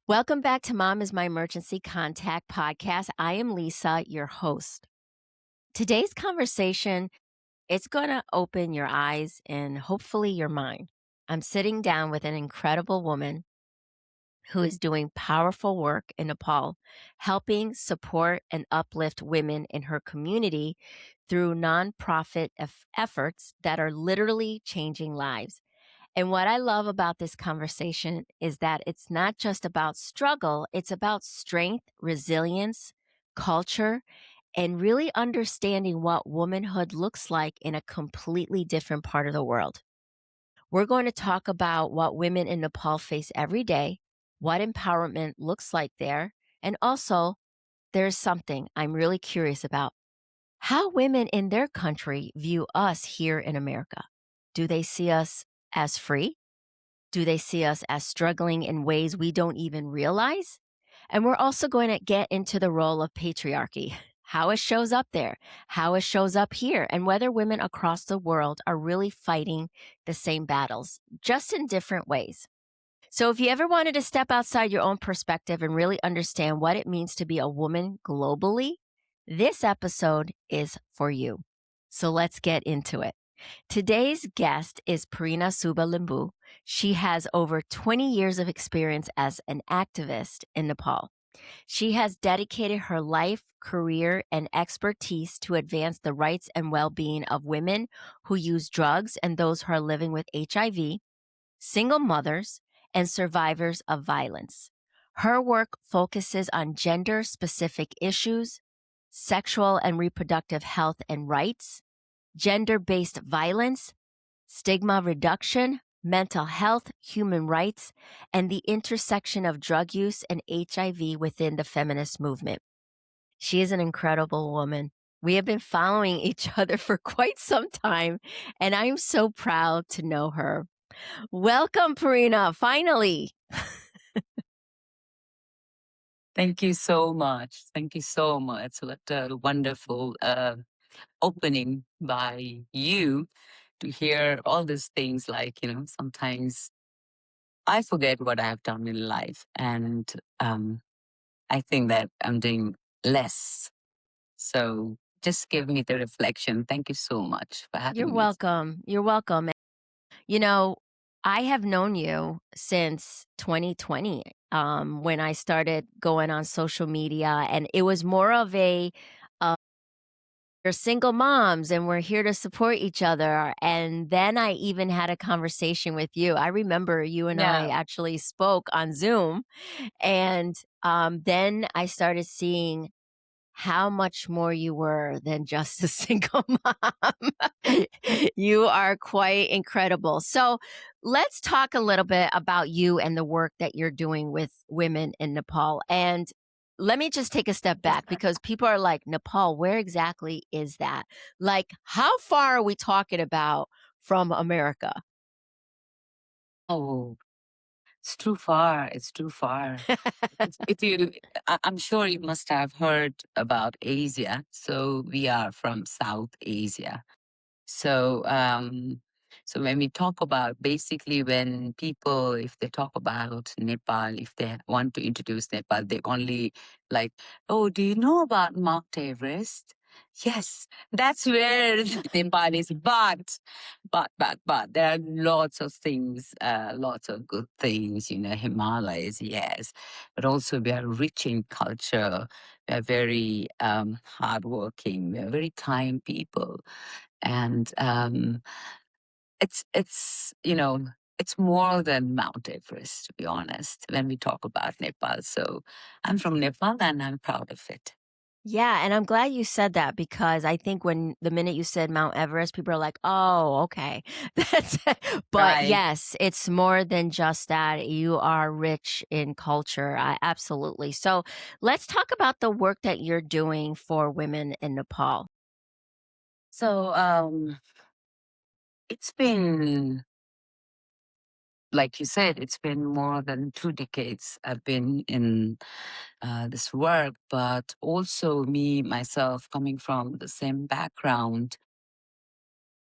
Welcome back to Mom is My Emergency Contact podcast. I am Lisa, your host. Today's conversation, it's going to open your eyes and hopefully your mind. I'm sitting down with an incredible woman who is doing powerful work in Nepal, helping support and uplift women in her community through nonprofit efforts that are literally changing lives. And what I love about this conversation is that it's not just about struggle, it's about strength, resilience, culture, and really understanding what womanhood looks like in a completely different part of the world. We're going to talk about what women in Nepal face every day, what empowerment looks like there, and also there's something I'm really curious about how women in their country view us here in America. Do they see us as free? Do they see us as struggling in ways we don't even realize? And we're also going to get into the role of patriarchy, how it shows up there, how it shows up here, and whether women across the world are really fighting the same battles, just in different ways. So, if you ever wanted to step outside your own perspective and really understand what it means to be a woman globally, this episode is for you. So, let's get into it. Today's guest is Parina Subba Limbu. She has over 20 years of experience as an activist in Nepal. She has dedicated her life, career, and expertise to advance the rights and well being of women who use drugs and those who are living with HIV, single mothers, and survivors of violence. Her work focuses on gender specific issues, sexual and reproductive health and rights, gender based violence, stigma reduction, mental health, human rights, and the intersection of drug use and HIV within the feminist movement. She is an incredible woman. We have been following each other for quite some time, and I'm so proud to know her. Welcome, Parina, finally. Thank you so much. Thank you so much. What a wonderful opening by you to hear all these things. Sometimes I forget what I have done in life, and um, I think that I'm doing less. So just give me the reflection. Thank you so much for You're having me. welcome. You're welcome. You know, I have known you since 2020 when I started going on social media, and it was more of a we're single moms and we're here to support each other. And then I even had a conversation with you. I remember you and I Yeah. actually spoke on Zoom, and then I started seeing how much more you were than just a single mom. You are quite incredible. So, let's talk a little bit about you and the work that you're doing with women in Nepal. And let me just take a step back because people are like, Nepal, where exactly is that? Like, how far are we talking about from America? Oh, it's too far. It's too far. If you, I'm sure you must have heard about Asia. So we are from South Asia. So, so when we talk about basically when people, if they talk about Nepal, if they want to introduce Nepal, they only like, oh, do you know about Mount Everest? Yes, that's where Nepal is. But there are lots of things, lots of good things, Himalayas, yes. But also we are rich in culture. We are very hardworking. We are very kind people, and it's more than Mount Everest, to be honest, when we talk about Nepal. So I'm from Nepal and I'm proud of it. Yeah, and I'm glad you said that because I think when the minute you said Mount Everest, people are like, "Oh, okay." That's but Right. yes, it's more than just that. You are rich in culture. Absolutely. So, let's talk about the work that you're doing for women in Nepal. So it's been, like you said, it's been more than 2 decades I've been in this work, but also me, myself, coming from the same background.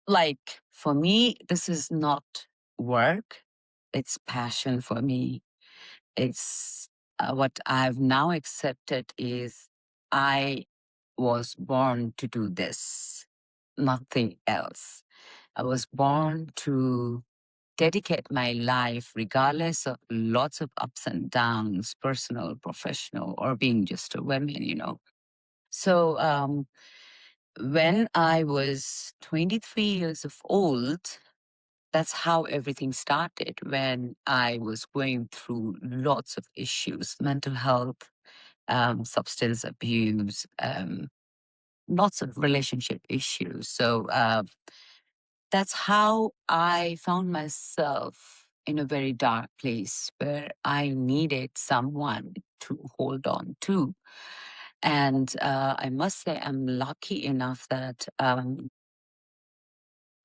Like for me, this is not work, it's passion for me. It's what I've now accepted is I was born to do this, nothing else. I was born to dedicate my life, regardless of lots of ups and downs, personal, professional, or being just a woman. So when I was 23 years of old, that's how everything started. When I was going through lots of issues, mental health, substance abuse, lots of relationship issues. So that's how I found myself in a very dark place where I needed someone to hold on to. And I must say, I'm lucky enough that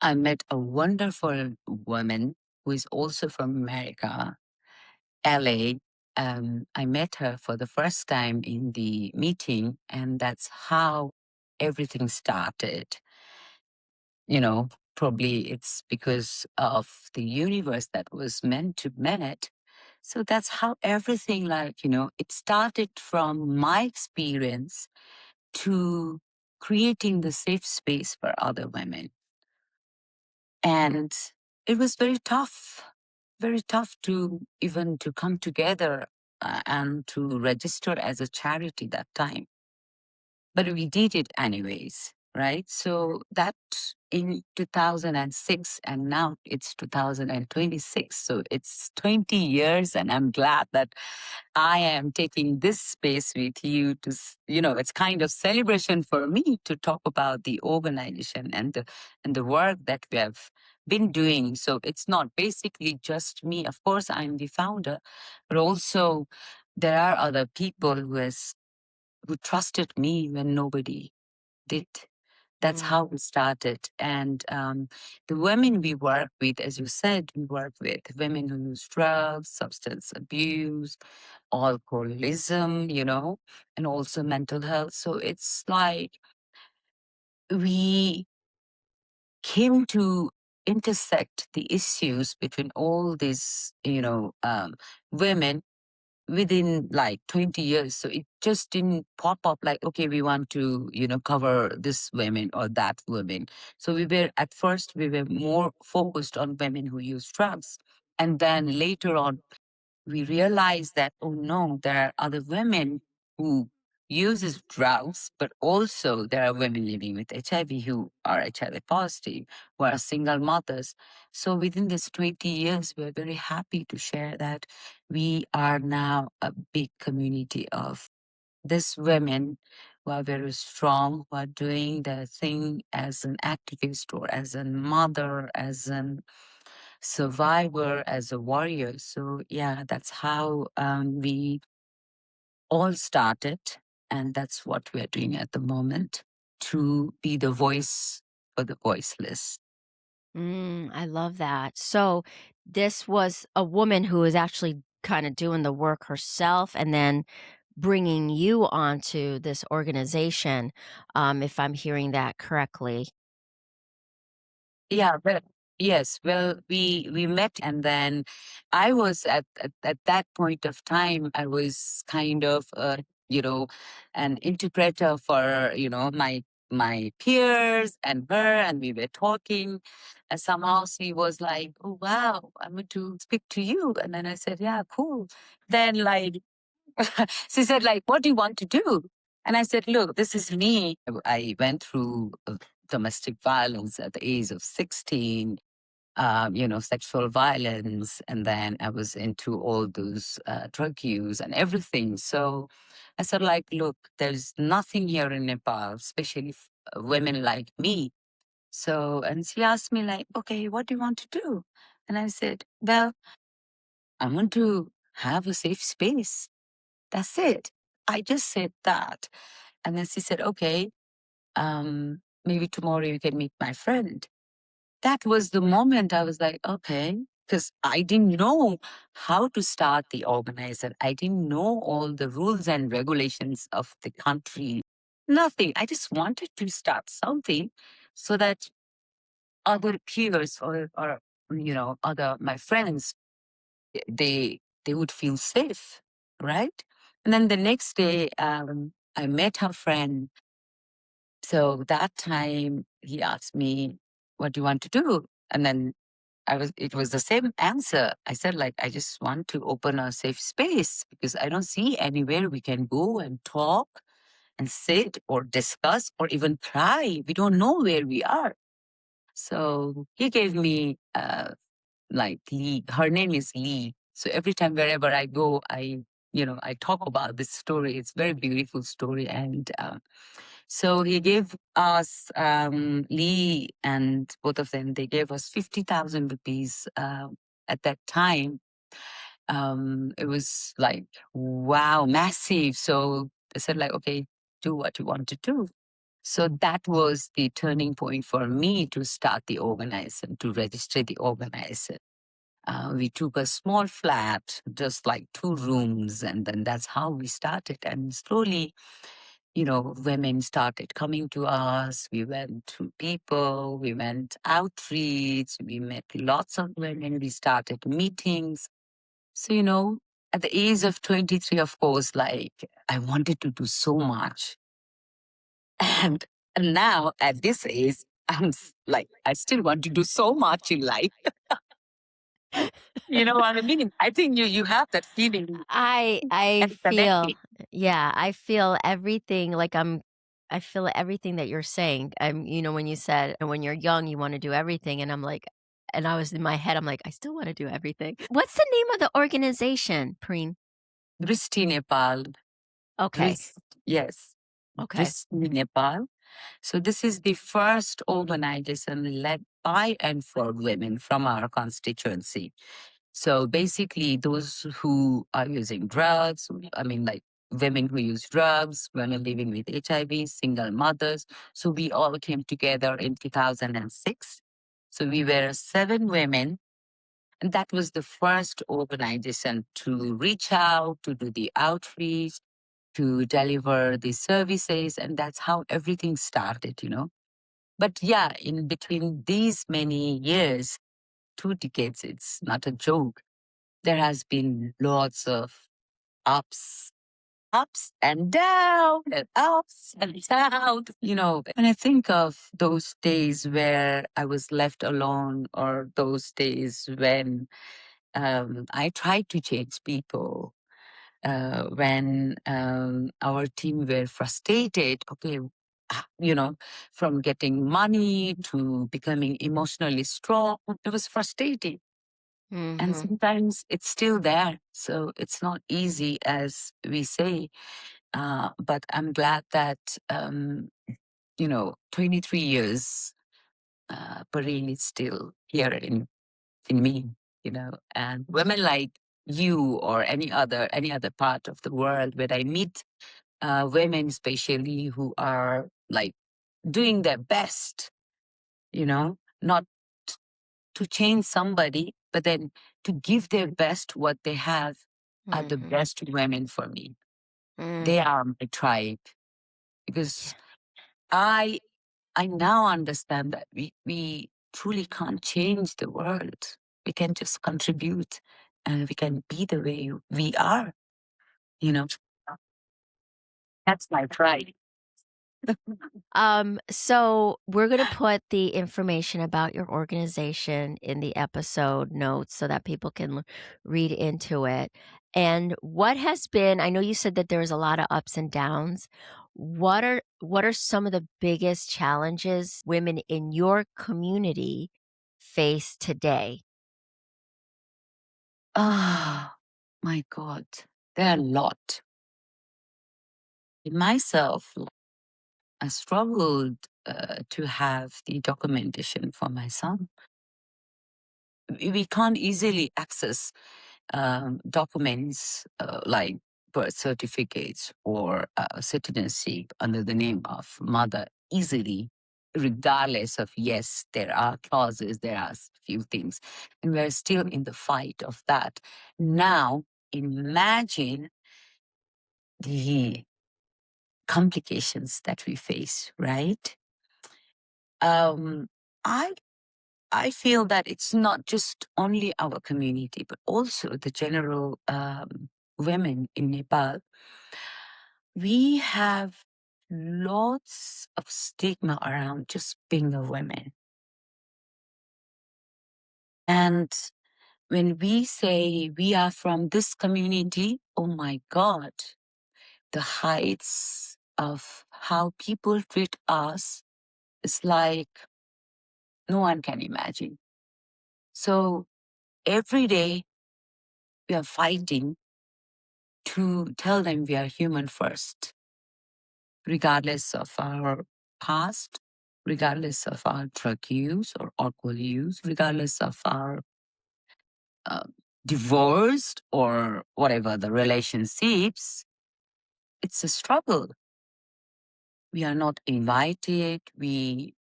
I met a wonderful woman who is also from America, LA. I met her for the first time in the meeting, and that's how everything started. Probably it's because of the universe that was meant to meet. So that's how everything, it started from my experience to creating the safe space for other women. And it was very tough to even to come together and to register as a charity that time. But we did it anyways, right? So that in 2006, and now it's 2026. So it's 20 years, and I'm glad that I am taking this space with you to, it's kind of celebration for me to talk about the organization and the work that we have been doing. So it's not basically just me. Of course, I'm the founder, but also there are other people who trusted me when nobody did. That's Mm. how we started. And the women we work with, as you said, we work with women who use drugs, substance abuse, alcoholism, and also mental health. So it's like we came to intersect the issues between all these, women within like 20 years. So it just didn't pop up like, okay, we want to, cover this women or that women. So at first, we were more focused on women who use drugs. And then later on, we realized that, oh no, there are other women who uses drugs, but also there are women living with HIV who are HIV positive, who are single mothers. So within this 20 years, we're very happy to share that we are now a big community of these women who are very strong, who are doing their thing as an activist or as a mother, as an survivor, as a warrior. So yeah, that's how we all started, and that's what we're doing at the moment, to be the voice for the voiceless. I love that. So, this was a woman who was actually kind of doing the work herself and then bringing you onto this organization, if I'm hearing that correctly. Yeah, well, yes. Well, we met, and then I was at that point of time, I was kind of an interpreter for my peers and her, and we were talking, and somehow she was like, "Oh wow, I'm going to speak to you," and then I said, "Yeah, cool." Then she said, like, "What do you want to do?" And I said, "Look, this is me. I went through domestic violence at the age of 16, sexual violence. And then I was into all those drug use and everything. So I said, like, look, there's nothing here in Nepal, especially women like me. So, and she asked me, like, okay, what do you want to do?" And I said, well, I want to have a safe space. That's it. I just said that. And then she said, okay, maybe tomorrow you can meet my friend. That was the moment I was like, okay, because I didn't know how to start the organizer. I didn't know all the rules and regulations of the country. Nothing. I just wanted to start something so that other peers or other my friends, they would feel safe, right? And then the next day, I met her friend. So that time he asked me, what do you want to do? And then it was the same answer. I said, like, I just want to open a safe space because I don't see anywhere we can go and talk and sit or discuss or even cry. We don't know where we are. So he gave me, like Lee. Her name is Lee. So every time wherever I go, I talk about this story. It's a very beautiful story. And so he gave us, Lee and both of them, they gave us 50,000 rupees at that time. It was like, wow, massive. So they said, like, okay, do what you want to do. So that was the turning point for me to start the organization, to register the organization. We took a small flat, just like 2 rooms, and then that's how we started. And slowly, women started coming to us. We went to people, we went outreach, we met lots of women, we started meetings. So, at the age of 23, of course, like I wanted to do so much. And, and now at this age, like, I still want to do so much in life. You know what I mean? I think you have that feeling I and feel, connecting. yeah, I feel everything like I feel everything that you're saying. When you said when you're young, you want to do everything, and I'm like, and I was in my head, I'm like, I still want to do everything. What's the name of the organization, Preen? Dristi Nepal. Okay, Yes, okay. Dristi Nepal. So this is the first organization led by and for women from our constituency. So basically, those who are using drugs, I mean, like women who use drugs, women living with HIV, single mothers. So we all came together in 2006. So we were 7 women. And that was the first organization to reach out, to do the outreach, to deliver the services. And that's how everything started. But yeah, in between these many years, 2 decades, it's not a joke. There has been lots of ups, ups and down, and ups and down. When I think of those days where I was left alone, or those days when I tried to change people, when our team were frustrated, okay, from getting money to becoming emotionally strong, it was frustrating. And Mhm. sometimes it's still there. So it's not easy, as we say. But I'm glad that, 23 years, Pareen is still here in me, and women like you or any other part of the world where I meet women, especially who are like doing their best, not to change somebody, but then to give their best what they have, are the Mhm. best women for me. They Mm. are my tribe Yeah. because I I now understand that we truly can't change the world. We can just contribute and we can be the way we are, you know. That's my pride. So we're going to put the information about your organization in the episode notes so that people can read into it. And what has been, I know you said that there was a lot of ups and downs. What are some of the biggest challenges women in your community face today? Ah, my God. There are a lot. In myself, I struggled to have the documentation for my son. We can't easily access documents like birth certificates or citizenship under the name of mother easily, regardless of, yes, there are clauses, there are few things, and we're still in the fight of that. Now, imagine the complications that we face, right? Um, I I feel that it's not just only our community, but also the general women in Nepal, we have lots of stigma around just being a woman. And when we say we are from this community, oh my God, the heights of how people treat us is like no one can imagine. So every day we are fighting to tell them we are human first, regardless of our past, regardless of our drug use or alcohol use, regardless of our uh, divorced or whatever the relationships. It's a struggle. We are not invited. We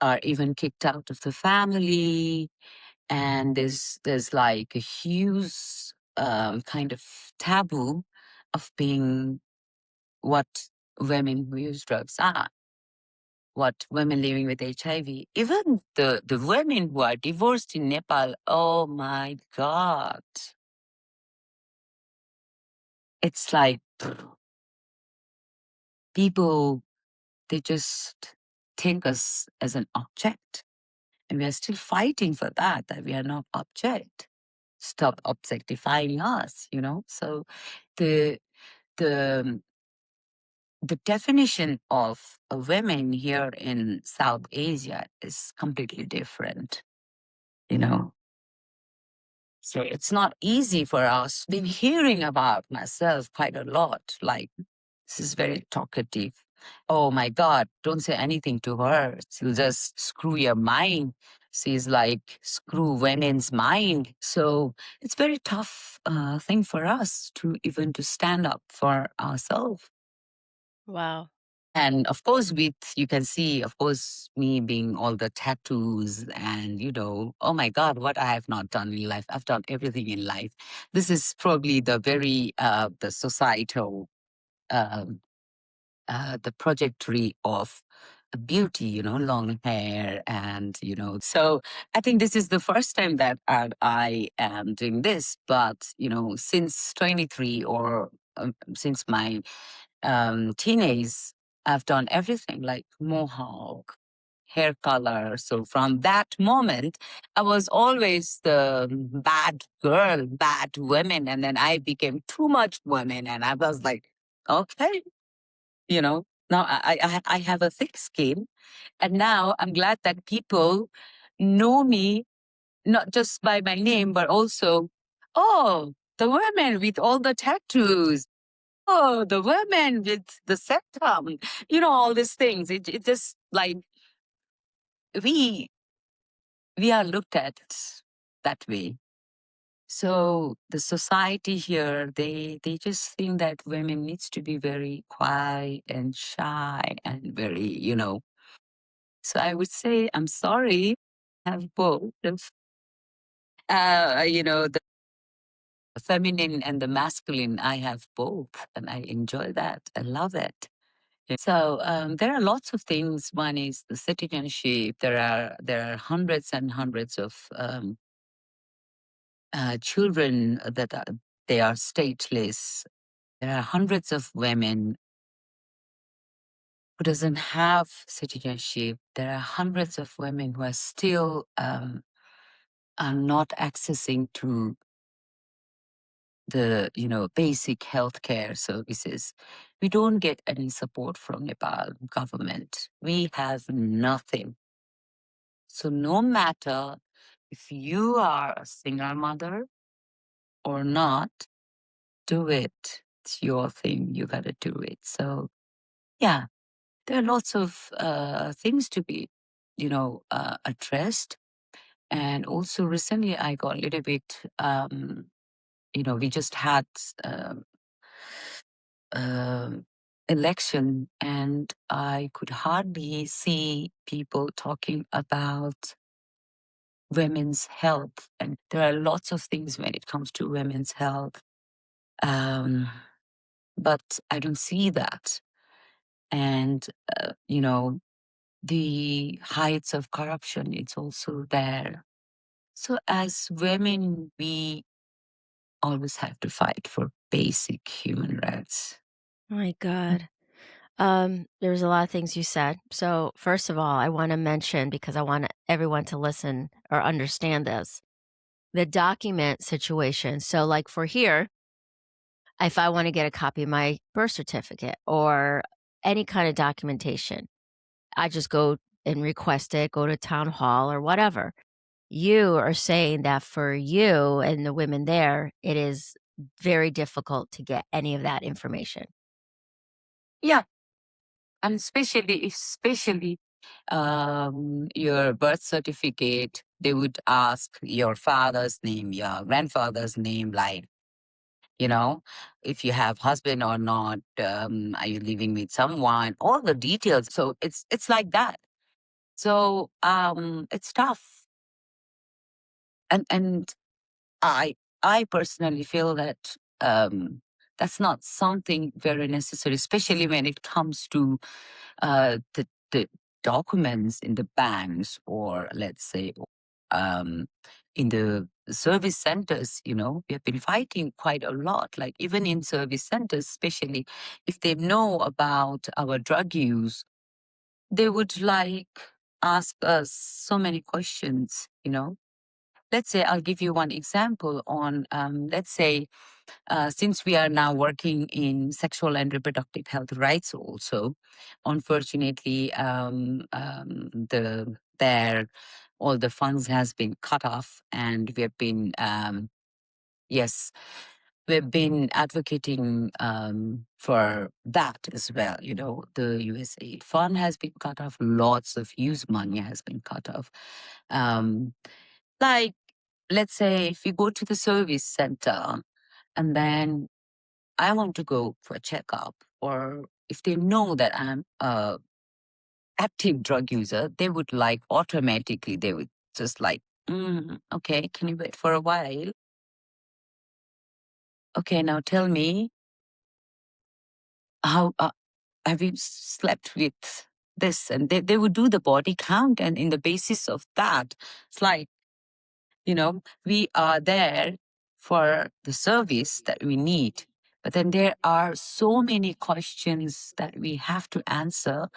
are even kicked out of the family. And there's like a huge kind of taboo of being what women who use drugs are, what women living with HIV, even the women who are divorced in Nepal, oh my God. It's like people, they just take us as an object. And we are still fighting for that we are not object. Stop objectifying us, you know? So the the the definition of a women here in South Asia is completely different, you know. So it's not easy for us. Been hearing about myself quite a lot. Like, this is very talkative. Oh my God, don't say anything to her. She'll just screw your mind. She's like, screw women's mind. So it's very tough thing for us to even to stand up for ourselves. Wow. And of course, you can see, of course, me being all the tattoos and, oh my God, what I have not done in life. I've done everything in life. This is probably the very, the societal, um, the trajectory of beauty, long hair and, so I think this is the first time that I am doing this. But, since 23 or since my teenage, I've done everything like mohawk, hair color. So from that moment, I was always the bad girl, bad woman. And then I became too much woman. And I was like, okay, now I have a thick skin. And now I'm glad that people know me, not just by my name, but also, oh, the woman with all the tattoos. Oh, the women with the septum, all these things. It just like we we are looked at that way. So the society here, they just think that women needs to be very quiet and shy and very, So I would say, I'm sorry, I have both. The feminine and the masculine, I have both, and I enjoy that. I love it. So there are lots of things. One is the citizenship. There are hundreds and hundreds of children that they are stateless. There are hundreds of women who doesn't have citizenship. There are hundreds of women who are still are not accessing to the basic healthcare services. We don't get any support from Nepal government. We have nothing. So no matter if you are a single mother or not, do it. It's your thing. You got to do it. So yeah, there are lots of things to be, addressed. And also recently I got a little bit, we just had um, um, election, and I could hardly see people talking about women's health. And there are lots of things when it comes to women's health. Um, but I don't see that. And, the heights of corruption, it's also there. So as women, we always have to fight for basic human rights. My God. There's a lot of things you said. So, first of all, I want to mention because I want everyone to listen or understand this the document situation. So, like for here, if I want to get a copy of my birth certificate or any kind of documentation, I just go and request it, go to town hall or whatever. You are saying that for you and the women there, it is very difficult to get any of that information. Yeah, and especially your birth certificate, they would ask your father's name, your grandfather's name, like, if you have husband or not, are you living with someone, all the details. So it's like that. So it's tough. And I I personally feel that that's not something very necessary, especially when it comes to the documents in the banks, or let's say um, in the service centers. We have been fighting quite a lot, like even in service centers, especially if they know about our drug use, they would like ask us so many questions. Let's say I'll give you one example on, let's say, since we are now working in sexual and reproductive health rights also, unfortunately, all the funds has been cut off, and we have been, yes, we've been advocating for that as well. The USAID fund has been cut off. Lots of youth money has been cut off. Um, like, let's say if you go to the service center and then I want to go for a checkup, or if they know that I'm a active drug user, they would like automatically, they would just like, okay, can you wait for a while? Okay, now tell me, how have you slept with this? And they would do the body count. And in the basis of that, it's like, we are there for the service that we need. But then there are so many questions that we have to answer.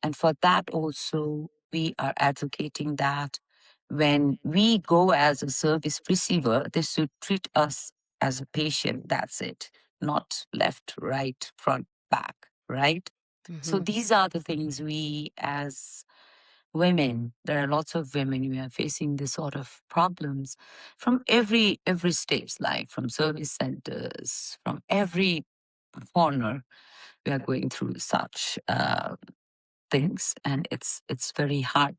And for that also, we are advocating that when we go as a service receiver, they should treat us as a patient. That's it. Not left, right, front, back, right? So Mhm. these are the things we as women, there are lots of women who are facing this sort of problems from every stage, like from service centers, from every corner. We are going through such things, and it's very hard.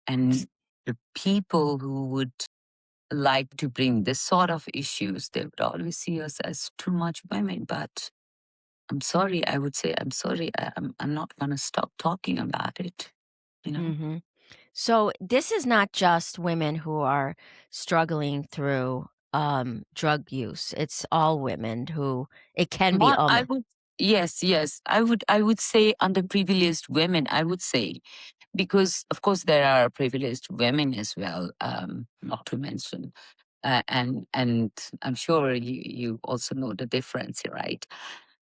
And the people who would like to bring this sort of issues, they would always see us as too much women. But I'm sorry, I would say I'm sorry. I'm not going to stop talking about it. You know. Mhm. So this is not just women who are struggling through drug use. It's all women who it can be Well, all I men. would, yes, I would say underprivileged women, I would say, because of course there are privileged women as well, not to mention, and I'm sure you also know the difference, right?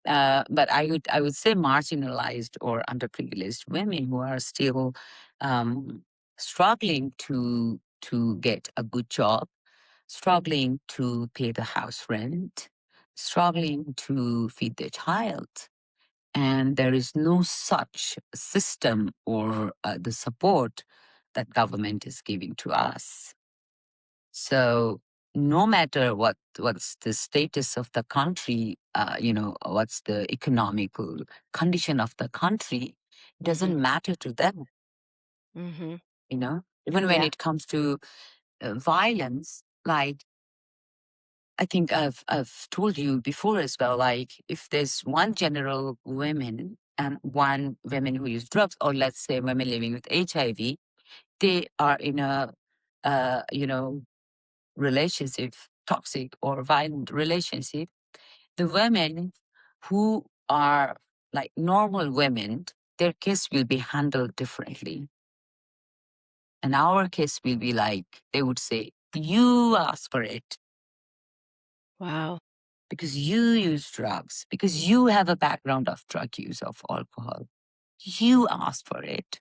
But I would say marginalized or underprivileged women who are still um, struggling to get a good job, struggling to pay the house rent, struggling to feed their child. And there is no such system or the support that government is giving to us. So no matter what's the status of the country, what's the economical condition of the country, it Mhm. doesn't matter to them. Mhm. Even when Yeah. it comes to violence, like I think I've told you before as well. Like if there's one general women and one women who use drugs, or let's say women living with HIV, they are in a uh, you know relationship, toxic or violent relationship. The women who are like normal women, their case will be handled differently, and our case will be like they would say, "You ask for it." Wow. because you use drugs, because you have a background of drug use, of alcohol. You asked for it.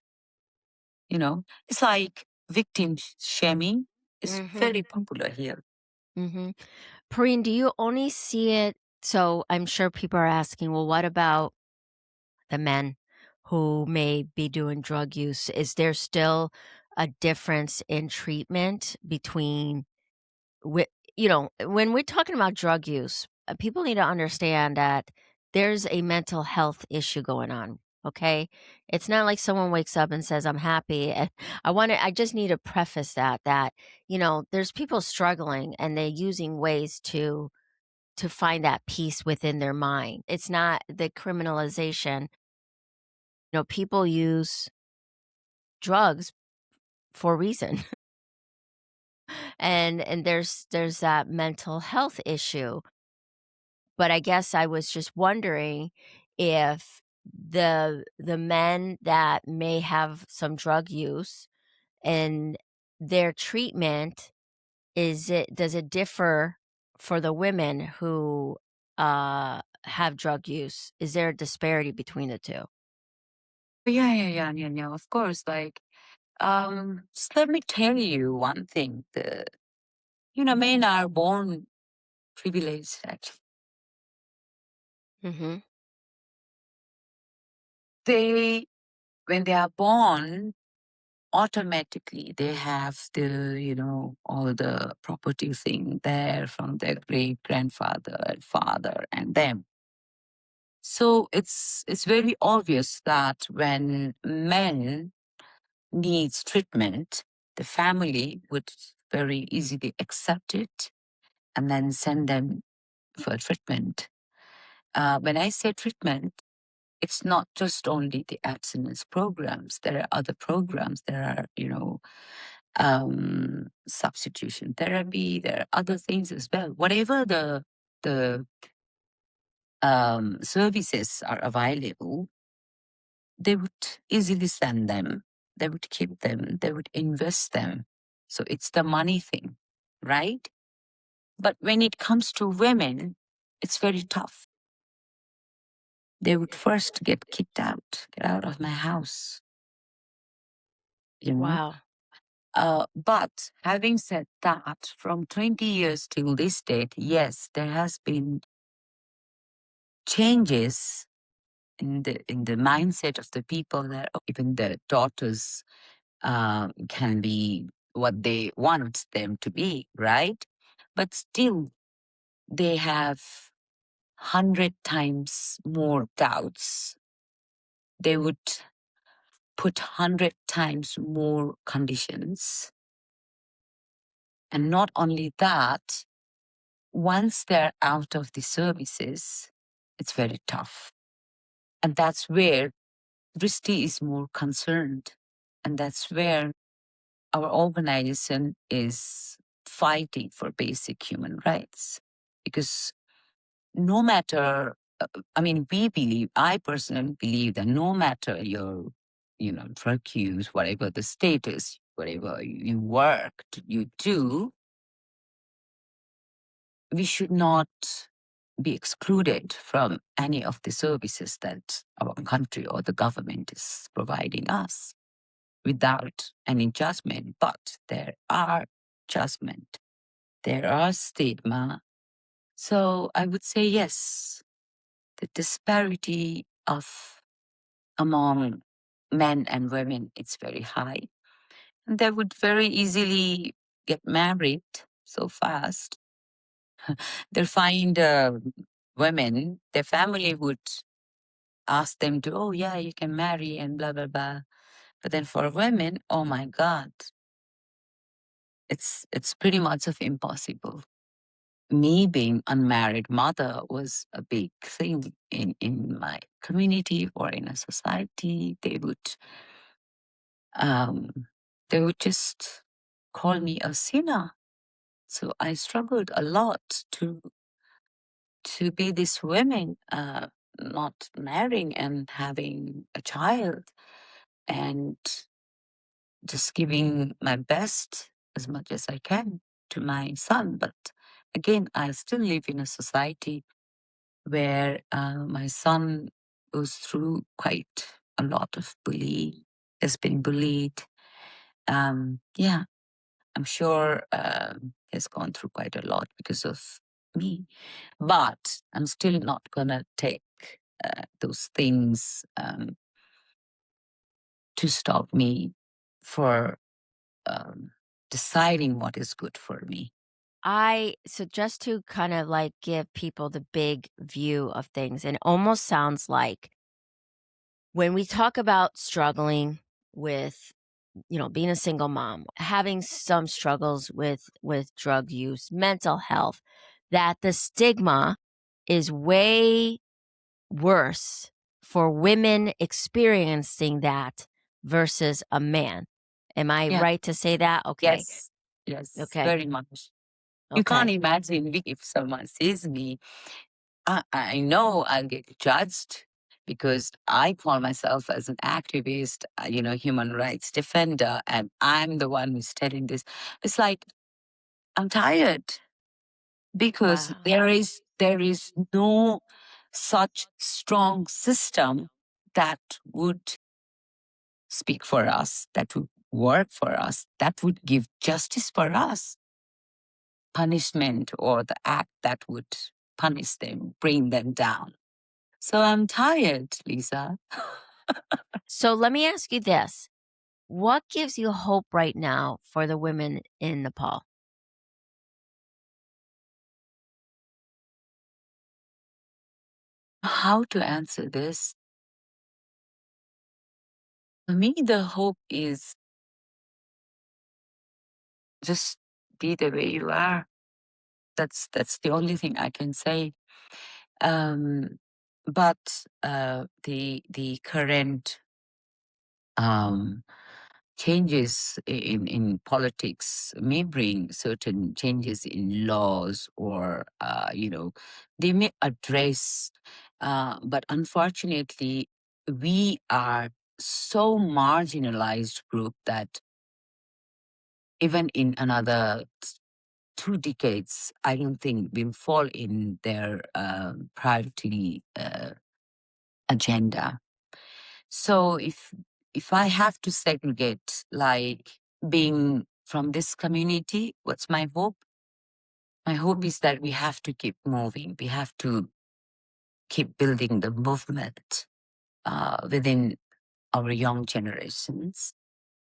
It's like victim shaming is Mm-hmm. very popular here. Mm-hmm. Pareen, do you only see it? So I'm sure people are asking, well, what about the men who may be doing drug use? Is there still a difference in treatment between, when we're talking about drug use, people need to understand that there's a mental health issue going on. Okay. It's not like someone wakes up and says, I'm happy. And I just need to preface that, there's people struggling and they're using ways to find that peace within their mind. It's not the criminalization. People use drugs for a reason. And there's that mental health issue. But I guess I was just wondering if the men that may have some drug use and their treatment, does it differ for the women who have drug use? Is there a disparity between the two? Yeah, yeah, yeah, yeah, yeah. Of course, like, just let me tell you one thing. Men are born privileged. Actually, Mhm. they when they are born, automatically they have all the property thing there from their great grandfather and father and them. So it's very obvious that when men needs treatment, the family would very easily accept it and then send them for treatment. When I say treatment, it's not just only the abstinence programs. There are other programs. There are, substitution therapy. There are other things as well. Whatever the services are available, they would easily send them. They would keep them. They would invest them. So it's the money thing, right? But when it comes to women, it's very tough. They would first get kicked out, get out of my house, you know. Wow. But having said that, from 20 years till this date, yes, there has been changes in the mindset of the people that even the daughters can be what they want them to be, right? But still, they have 100 times more doubts. They would put 100 times more conditions. And not only that, once they're out of the services, it's very tough. And that's where Dristi is more concerned. And that's where our organization is fighting for basic human rights. Because no matter, I personally believe that no matter your, drug use, whatever the status, whatever you work, you do, we should not be excluded from any of the services that our country or the government is providing us without any judgment. But there are judgment, there are stigma. So I would say yes, the disparity of among men and women it's very high. And they would very easily get married so fast. They'll find women, their family would ask them to, oh yeah, you can marry and blah blah blah. But then for women, oh my God, it's pretty much of impossible. Me being unmarried mother was a big thing in my community or in a society. Um, they would just call me a sinner. So I struggled a lot to be this woman, not marrying and having a child and just giving my best as much as I can to my son. But again, I still live in a society where my son goes through quite a lot of bullying, has been bullied. Yeah, I'm sure has gone through quite a lot because of me. But I'm still not going to take those things to stop me for um, deciding what is good for me. So just to kind of like give people the big view of things, and it almost sounds like when we talk about struggling with, being a single mom, having some struggles with drug use, mental health, that the stigma is way worse for women experiencing that versus a man. Am I Yeah. right to say that? Okay. Yes. Yes. Okay. Very much. You can't Okay. imagine if someone sees me. I know I'll get judged because I call myself as an activist, human rights defender, and I'm the one who's telling this. It's like I'm tired because Wow. there is no such strong system that would speak for us, that would work for us, that would give justice for us, punishment or the act that would punish them, bring them down. So I'm tired, Lisa. So let me ask you this. What gives you hope right now for the women in Nepal? How to answer this? For me, the hope is just be the way you are. That's the only thing I can say. Um, but the current um, changes in politics may bring certain changes in laws, or they may address. But unfortunately, we are so marginalized group that even in another 2 decades, I don't think will fall in their priority agenda. So if I have to segregate, like being from this community, what's my hope? My hope is that we have to keep moving. We have to keep building the movement within our young generations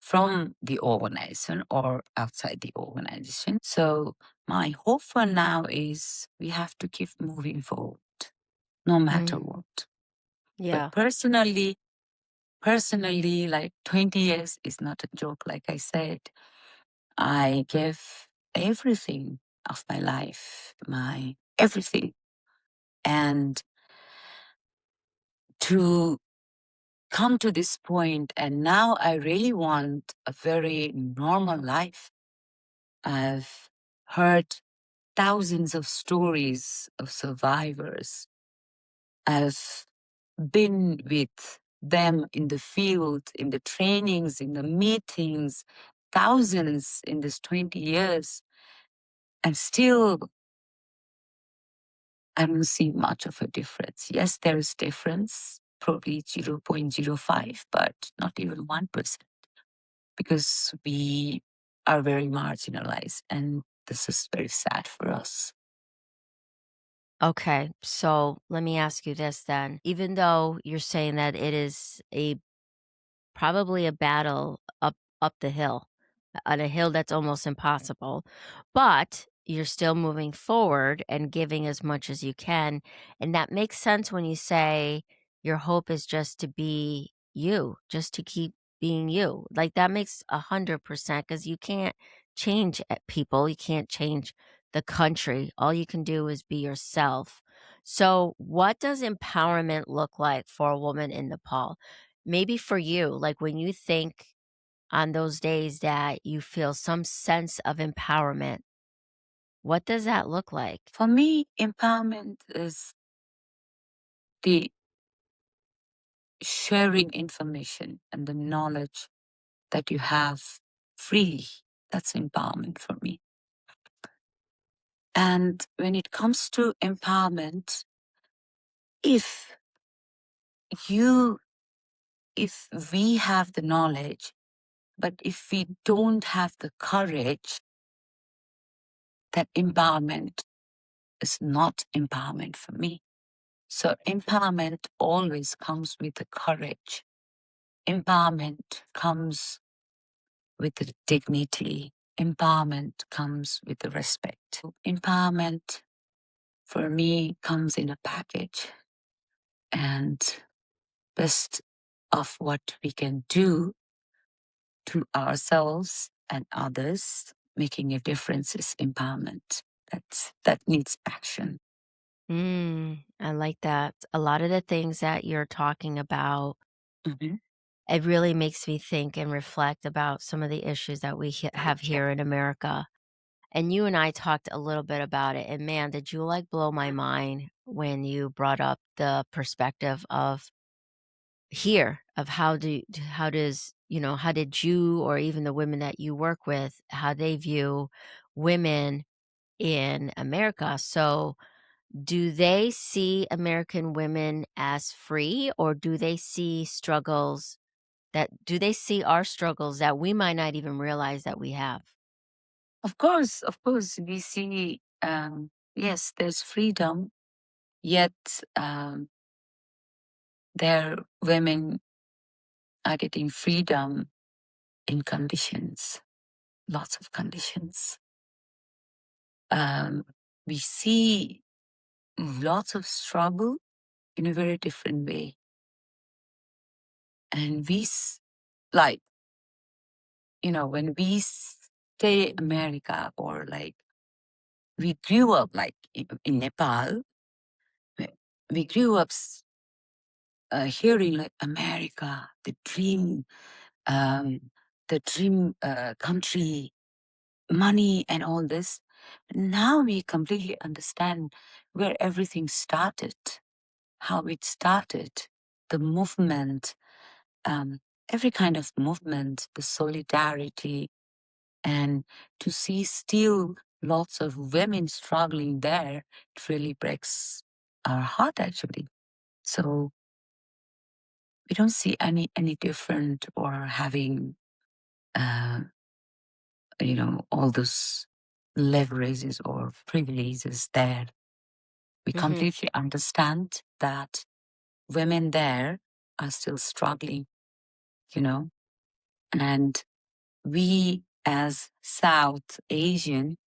from the organization or outside the organization. So my hope for now is we have to keep moving forward, no matter Mm, what. But yeah. personally, like 20 years is not a joke. Like I said, I gave everything of my life, my everything. And to come to this point, and now I really want a very normal life. I've heard thousands of stories of survivors. I've been with them in the field, in the trainings, in the meetings, thousands in this 20 years. And still, I don't see much of a difference. Yes, there is difference, probably 0.05, but not even 1%, because we are very marginalized. And this is very sad for us. Okay. So let me ask you this then. Even though you're saying that it is probably a battle up the hill, on a hill that's almost impossible, but you're still moving forward and giving as much as you can, and that makes sense when you say your hope is just to be you, just to keep being you. Like, that makes 100% because you can't change people, you can't change the country. All you can do is be yourself. So, what does empowerment look like for a woman in Nepal? Maybe for you, like when you think on those days that you feel some sense of empowerment, what does that look like? For me, empowerment is the sharing information and the knowledge that you have freely. That's empowerment for me. And when it comes to empowerment, if you, if we have the knowledge, but if we don't have the courage, that empowerment is not empowerment for me. So empowerment always comes with the courage. Empowerment comes with the dignity. Empowerment comes with the respect. Empowerment for me comes in a package, and best of what we can do to ourselves and others, making a difference is empowerment. That needs action. I like that. A lot of the things that you're talking about, Mhm. it really makes me think and reflect about some of the issues that we have here in America. And you and I talked a little bit about it. And man, did you like blow my mind when you brought up the perspective of here of how does how did you or even the women that you work with how they view women in America. So do they see American women as free, or do they see our struggles that we might not even realize that we have? Of course, we see, yes, there's freedom, yet there women are getting freedom in conditions, lots of conditions. Um, we see lots of struggle in a very different way. And like, when we stay America, or like we grew up like in Nepal, we we grew up hearing like America, um, the dream country, money and all this. Now we completely understand where everything started, how it started, the movement, um, every kind of movement, the solidarity, and to see still lots of women struggling there, it really breaks our heart actually. So we don't see any different or having uh, all those leverages or privileges there. We Mhm. completely understand that women there are still struggling, you know, and we as South Asian,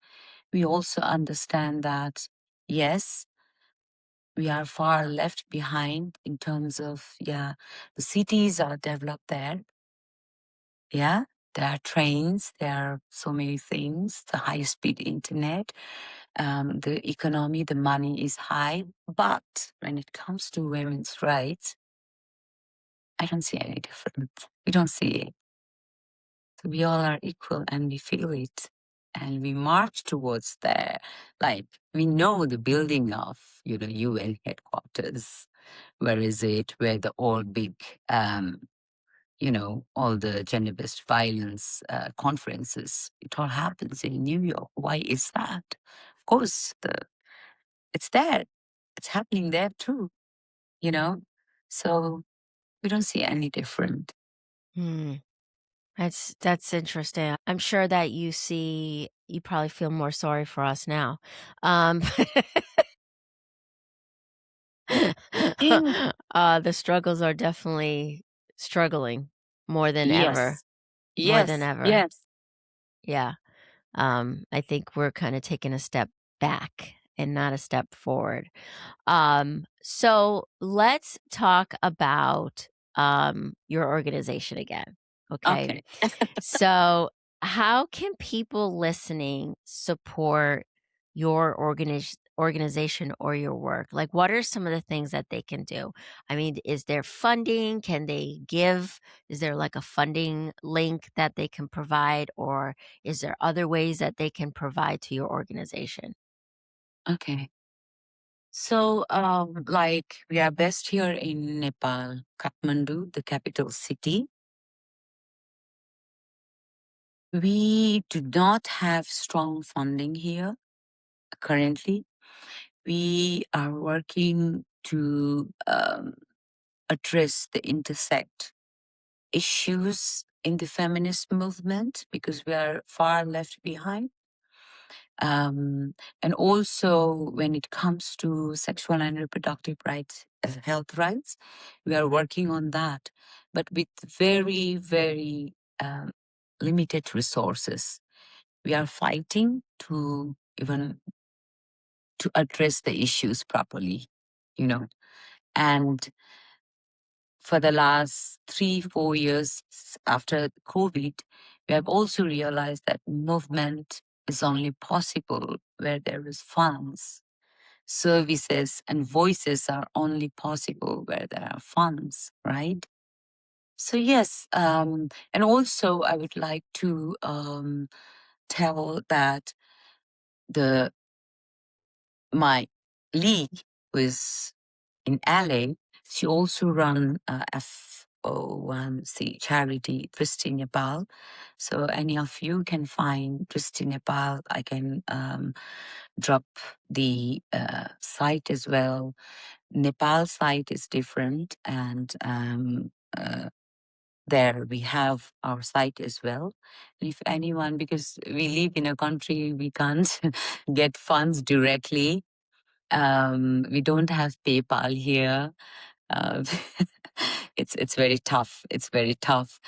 we also understand that yes, we are far left behind in terms of, yeah, the cities are developed there. Yeah, there are trains, there are so many things, the high speed internet, the economy, the money is high. But when it comes to women's rights, I don't see any difference. We don't see it. So we all are equal and we feel it. And we march towards there. Like we know the building of, UN headquarters. Where is it? Where the all big, all the gender-based violence conferences. It all happens in New York. Why is that? Of course, it's there. It's happening there too, you know? So we don't see any different. Hmm. That's interesting. I'm sure that you probably feel more sorry for us now. Um, Yeah. the struggles are definitely struggling more than ever, Yes. more than Yes. ever. Yes. Yeah. I think we're kind of taking a step back and not a step forward. So let's talk about your organization again. Okay. Okay. So, how can people listening support your organization or your work? Like, what are some of the things that they can do? I mean, is there funding? Can they give? Is there like a funding link that they can provide? Or is there other ways that they can provide to your organization? Okay. So, like, we are based here in Nepal, Kathmandu, the capital city. We do not have strong funding here. currently. We are working to address the intersect issues in the feminist movement because we are far left behind. And also, when it comes to sexual and reproductive rights, health rights, we are working on that, but with very, very limited resources. We are fighting to even to address the issues properly, you know. And for the last 3-4 years after COVID, we have also realized that movement is only possible where there is funds. Services and voices are only possible where there are funds, right? So yes, and also I would like to tell that the my league was in LA. She also run FO1C charity, Dristi Nepal. So any of you can find Dristi Nepal. I can drop the site as well. Nepal site is different, and there we have our site as well. And if anyone, because we live in a country, we can't get funds directly. We don't have PayPal here. Uh, it's very tough. It's very tough.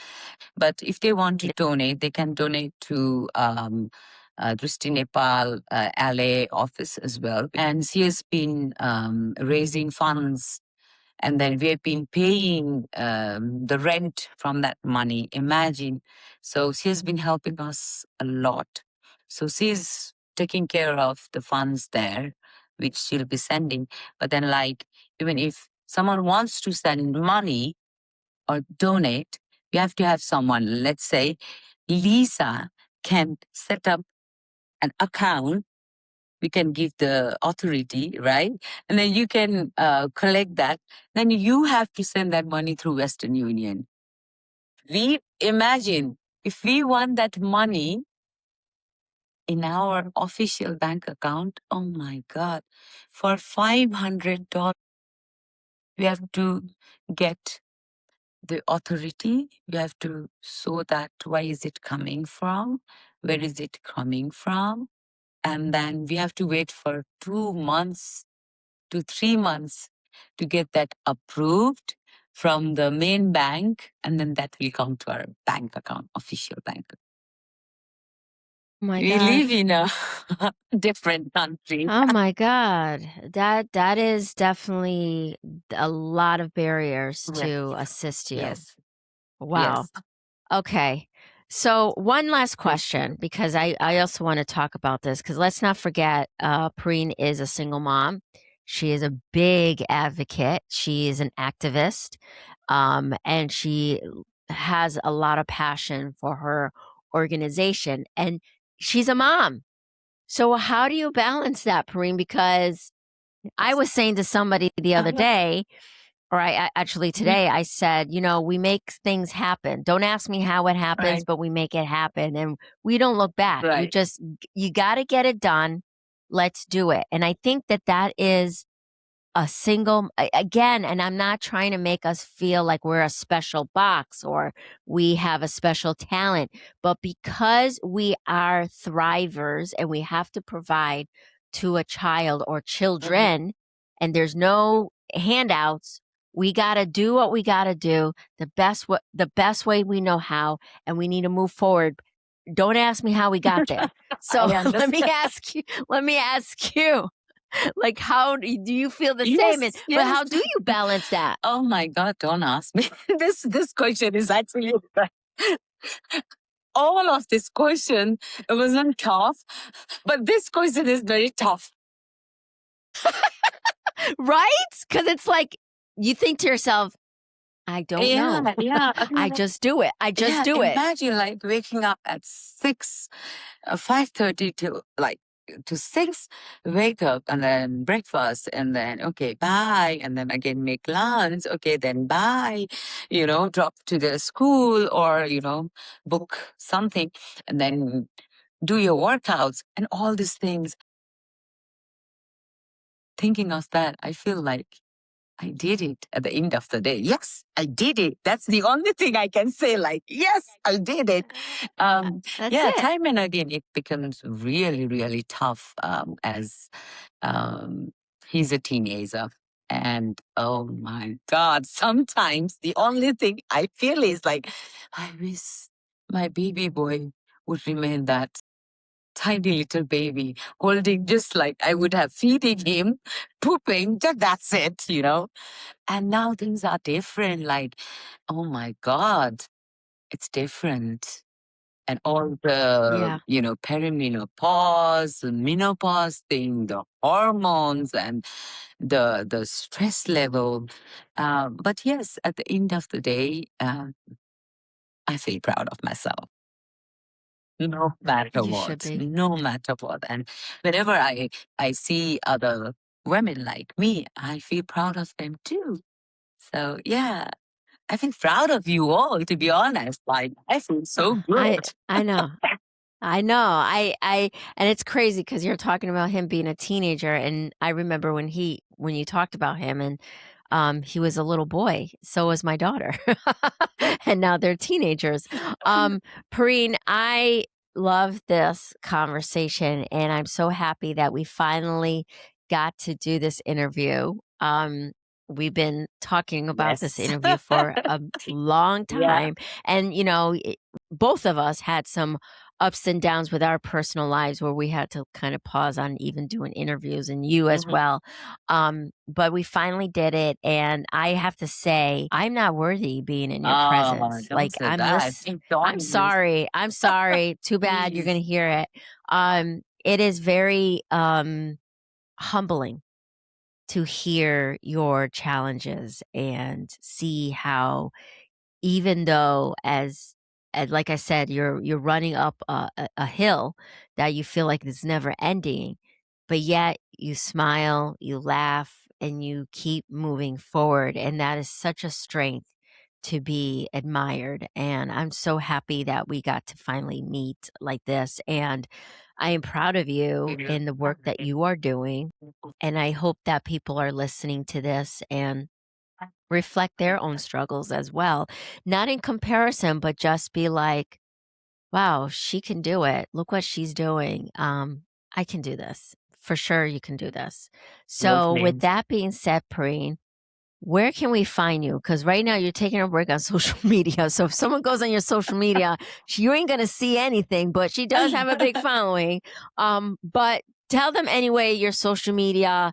But if they want to donate, they can donate to Dristi Nepal LA office as well. And she has been raising funds, and then we have been paying the rent from that money. Imagine. So she has been helping us a lot. So she's taking care of the funds there, which she'll be sending. But then, like, even if someone wants to send money or donate, we have to have someone. Let's say Lisa can set up an account. We can give the authority, right? And then you can collect that. Then you have to send that money through Western Union. We imagine if we want that money in our official bank account, oh my God, for $500, we have to get the authority. We have to show that where is it coming from? Where is it coming from? And then we have to wait for 2 months to 3 months to get that approved from the main bank. And then that will come to our bank account, official bank. Oh my We God. live in a different country. Oh my God. That is definitely a lot of barriers Yes. to assist you. Yes. Wow. Yes. Okay. So one last question, because I also want to talk about this, because let's not forget, Preen is a single mom. She is a big advocate. She is an activist, and she has a lot of passion for her organization. And she's a mom. So how do you balance that, Preen? Because I was saying to somebody the other day, or actually today, I said, we make things happen. Don't ask me how it happens, Right. but we make it happen and we don't look back. We Right. just, you got to get it done. Let's do it. And I think that is a single, again, and I'm not trying to make us feel like we're a special box or we have a special talent, but because we are thrivers and we have to provide to a child or children, and there's no handouts, we got to do what we got to do the best way we know how, and we need to move forward. Don't ask me how we got there. So I understand. let me ask you, like, how do you feel the same? Yes, But yes. how do you balance that? Oh my God, don't ask me. This question is actually all of this question. It wasn't tough, but this question is very tough. Right? Because it's like you think to yourself, I don't know. Yeah. I just do it. I just do it. Imagine like waking up at 5:30 to 6, wake up and then breakfast and then, okay, bye. And then again, make lunch. Okay, then bye, drop to the school or, book something and then do your workouts and all these things. thinking of that, I feel like I did it at the end of the day. Yes, I did it. That's the only thing I can say. Like, yes, I did it. That's Yeah, it. time and again, it becomes really, really tough as um, he's a teenager. And oh my God, sometimes the only thing I feel is like, I wish my baby boy would remain that tiny little baby, holding just like I would have feeding him, pooping, just that's it, you know? And now things are different. Like, oh my God, it's different. And all the, Yeah. perimenopause, the menopause thing, the hormones and the stress level. But yes, at the end of the day, I feel proud of myself. No matter You should what, be. no matter what. And whenever I see other women like me, I feel proud of them too. So yeah, I feel proud of you all, to be honest. Like I feel so I good. I know. I know. I and it's crazy because you're talking about him being a teenager, and I remember when you talked about him, and he was a little boy. So was my daughter, and now they're teenagers. Pareen, I love this conversation, and I'm so happy that we finally got to do this interview. We've been talking about this Yes. interview for a long Yeah. time, and both of us had some ups and downs with our personal lives where we had to kind of pause on even doing interviews, and you as Mhm. well. But we finally did it, and I have to say, I'm not worthy being in your Oh, presence. don't Like say that. Keep I'm joining you. sorry. I'm sorry. Too bad you're Please. gonna hear it. It is very humbling to hear your challenges and see how even though as like I said, you're running up a hill that you feel like it's never ending, but yet you smile, you laugh, and you keep moving forward, and that is such a strength to be admired, and I'm so happy that we got to finally meet like this, and I am proud of you in the work that you are doing, and I hope that people are listening to this and reflect their own struggles as well. Not in comparison, but just be like, wow, she can do it. Look what she's doing. I can do this. For sure, you can do this. So, with Absolutely. that being said, Preen, where can we find you? Because right now you're taking a break on social media. So, if someone goes on your social media, you ain't going to see anything, but she does have a big following. But tell them anyway your social media,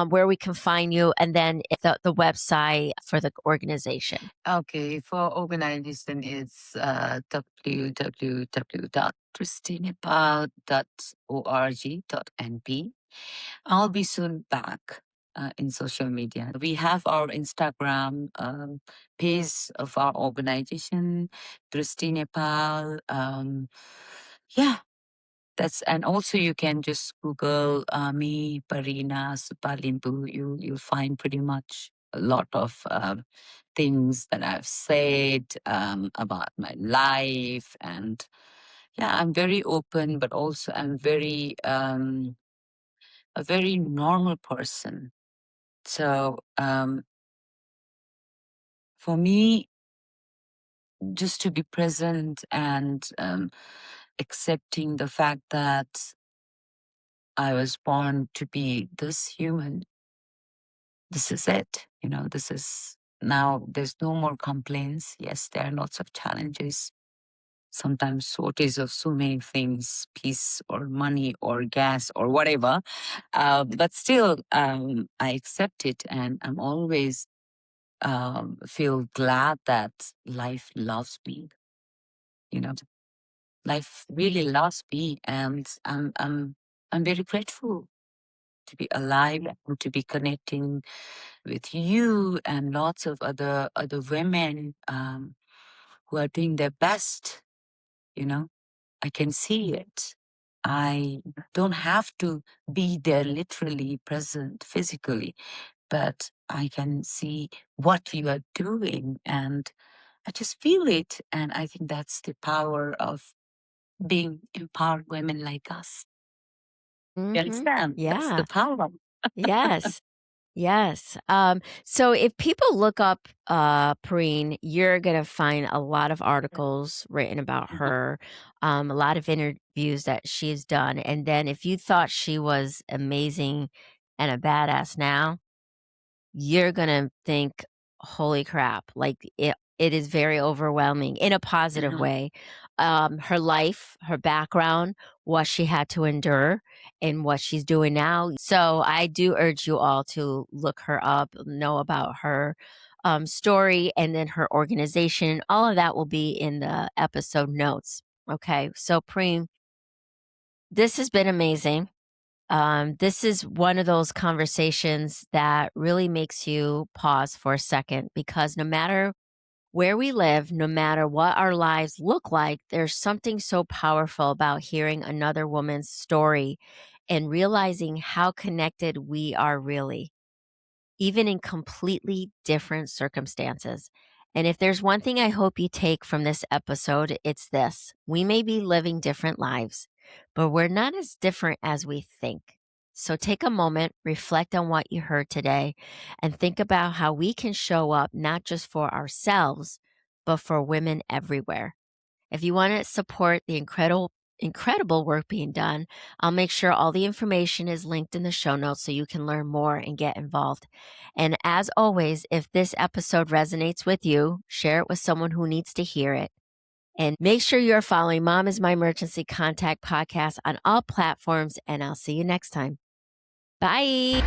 where we can find you, and then the website for the organization. Okay, for organization it's www.dristinepal.org.np. I'll be soon back in social media. We have our Instagram page of our organization, Dristi Nepal. Yeah, and also you can just Google me, Parina Subba Limbu. You'll find pretty much a lot of things that I've said about my life, and yeah, I'm very open, but also I'm very a very normal person. So for me, just to be present and accepting the fact that I was born to be this human. This is it. This is now, there's no more complaints. Yes, there are lots of challenges, sometimes shortage of so many things, peace or money or gas or whatever. But still, I accept it, and I'm always feel glad that life loves me. You know, life really loves me, and I'm very grateful to be alive and to be connecting with you and lots of other women who are doing their best. You know, I can see it. I don't have to be there literally present physically, but I can see what you are doing, and I just feel it. And I think that's the power of being empowered women like us. You Mhm. understand? That's the Yeah. power. Yes. Yes. So if people look up Perrine, you're gonna find a lot of articles written about Mhm. her, a lot of interviews that she's done. And then if you thought she was amazing and a badass now, you're gonna think, "Holy crap," like, it is very overwhelming in a positive Uh-huh. way. Her life, her background, what she had to endure, and what she's doing now. So, I do urge you all to look her up, know about her, story, and then her organization. All of that will be in the episode notes, okay? So, Preem, this has been amazing. This is one of those conversations that really makes you pause for a second because no matter where we live, no matter what our lives look like, there's something so powerful about hearing another woman's story and realizing how connected we are really, even in completely different circumstances. And if there's one thing I hope you take from this episode, it's this: we may be living different lives, but we're not as different as we think. So take a moment, reflect on what you heard today, and think about how we can show up not just for ourselves, but for women everywhere. If you want to support the incredible work being done, I'll make sure all the information is linked in the show notes so you can learn more and get involved. And as always, if this episode resonates with you, share it with someone who needs to hear it. And make sure you're following Mom is My Emergency Contact podcast on all platforms, and I'll see you next time. Bye.